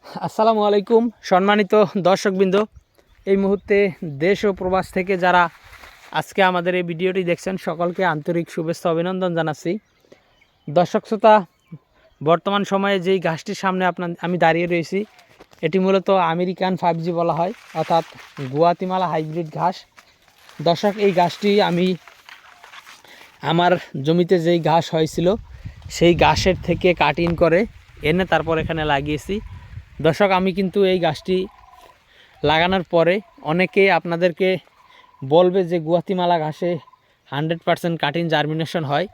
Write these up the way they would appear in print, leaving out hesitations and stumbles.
আসসালামু আলাইকুম সম্মানিত দর্শকবৃন্দ। এই মুহূর্তে দেশ ও প্রবাস থেকে যারা আজকে আমাদের এই ভিডিওটি দেখছেন সকলকে আন্তরিক শুভেচ্ছা অভিনন্দন জানাচ্ছি। দর্শক শ্রোতা, বর্তমান সময়ে যেই গাছটির সামনে আমি দাঁড়িয়ে রয়েছি এটি মূলত আমেরিকান 5G বলা হয়, অর্থাৎ গুয়াতিমালা হাইব্রিড ঘাস। দর্শক, এই গাছটি আমি আমার জমিতে যেই ঘাস হয়েছিল সেই ঘাসের থেকে কাটিং করে এনে তারপর এখানে লাগিয়েছি। দর্শক, আমি কিন্তু এই গাছটি লাগানোর পরে অনেকে আপনাদেরকে বলবে যে গুয়াতিমালা ঘাসে 100% কাটিং জার্মিনেশন হয়।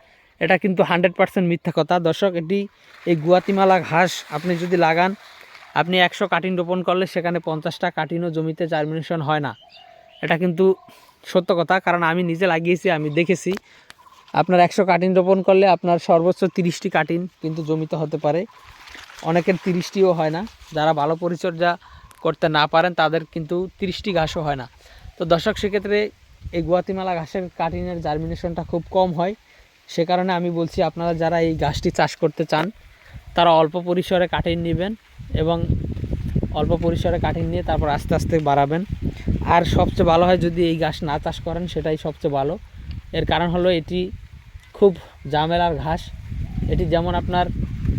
এটা কিন্তু 100% মিথ্যা কথা। দর্শক, এই গুয়াতিমালা ঘাস আপনি যদি লাগান, আপনি 100 কাটিং রোপণ করলে সেখানে 50টা কাটিংও জমিতে জার্মিনেশন হয় না। এটা কিন্তু সত্য কথা, কারণ আমি নিজে লাগিয়েছি, আমি দেখেছি। আপনার 100 কাটিং রোপণ করলে আপনার সর্বোচ্চ 30টি কাটিং কিন্তু জমিতে হতে পারে, অনেকের 30টিও হয় না। যারা ভালো পরিচর্যা করতে না পারেন তাদের কিন্তু 30টি ঘাসও হয় না। তো দর্শক, সেক্ষেত্রে এই গুয়াতিমালা ঘাসের কাটিংয়ের জার্মিনেশনটা খুব কম হয়। সে কারণে আমি বলছি, আপনারা যারা এই ঘাসটি চাষ করতে চান তারা অল্প পরিসরে কাটিং নেবেন এবং অল্প পরিসরে কাটিং নিয়ে তারপর আস্তে আস্তে বাড়াবেন। আর সবচেয়ে ভালো হয় যদি এই ঘাস না চাষ করেন, সেটাই সবচেয়ে ভালো। এর কারণ হলো এটি খুব ঝামেলার ঘাস। এটি যেমন আপনার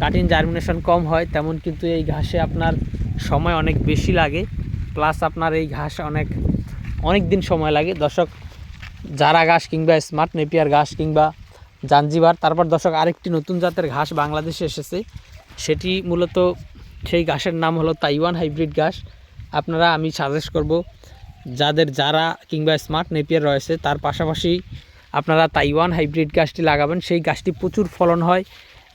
কাটিং জার্মিনেশন কম হয়, তেমন কিন্তু এই ঘাসে আপনার সময় অনেক বেশি লাগে, প্লাস আপনার এই ঘাস অনেক দিন সময় লাগে। দর্শক, জারা ঘাস কিংবা স্মার্ট নেপিয়ার ঘাস কিংবা জাঞ্জিবার, তারপর দর্শক আরেকটি নতুন জাতের ঘাস বাংলাদেশে এসেছে, সেটি মূলত সেই ঘাসের নাম হলো তাইওয়ান হাইব্রিড ঘাস। আমি সাজেস্ট করব যাদের জারা কিংবা স্মার্ট নেপিয়ার রয়েছে তার পাশাপাশি আপনারা তাইওয়ান হাইব্রিড গাছটি লাগাবেন। সেই গাছটি প্রচুর ফলন হয়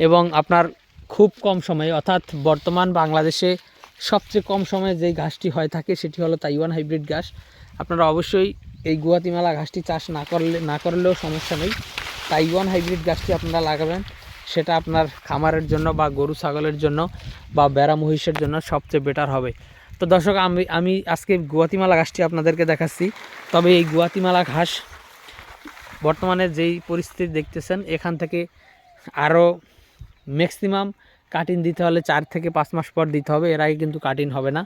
এবং আপনার খুব কম সময়ে, অর্থাৎ বর্তমান বাংলাদেশে সবচেয়ে কম সময়ে যেই ঘাসটি হয়ে থাকে সেটি হলো তাইওয়ান হাইব্রিড ঘাস। আপনারা অবশ্যই এই গুয়াতিমালা ঘাসটি চাষ না করলেও সমস্যা নেই, তাইওয়ান হাইব্রিড গাছটি আপনারা লাগাবেন। সেটা আপনার খামারের জন্য বা গরু ছাগলের জন্য বা বেড়া মহিষের জন্য সবচেয়ে বেটার হবে। তো দর্শক, আমি আজকে গুয়াতিমালা ঘাসটি আপনাদেরকে দেখাচ্ছি। তবে এই গুয়াতিমালা ঘাস বর্তমানে যেই পরিস্থিতি দেখতেছেন, এখান থেকে আরও ম্যাক্সিমাম কাটিং দিতে হলে 4 থেকে 5 মাস পর দিতে হবে, এর আগে কিন্তু কাটিং হবে না।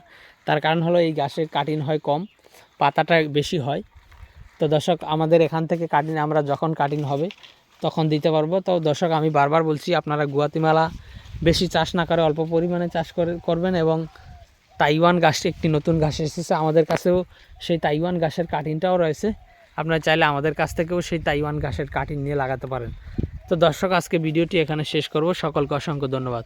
তার কারণ হলো এই গাছের কাটিং হয় কম, পাতাটা বেশি হয়। তো দর্শক, আমাদের এখান থেকে কাটিং আমরা যখন কাটিং হবে তখন দিতে পারবো। তো দর্শক, আমি বারবার বলছি, আপনারা গুয়াতিমালা বেশি চাষ না করে অল্প পরিমাণে চাষ করবেন। এবং তাইওয়ান গাছটি একটি নতুন ঘাস এসেছে, আমাদের কাছেও সেই তাইওয়ান ঘাসের কাটিংটাও রয়েছে। আপনারা চাইলে আমাদের কাছ থেকেও সেই তাইওয়ান ঘাসের কাটিং নিয়ে লাগাতে পারেন। তো দর্শক, আজকে ভিডিওটি এখানে শেষ করব। সকলকে অসংখ্য ধন্যবাদ।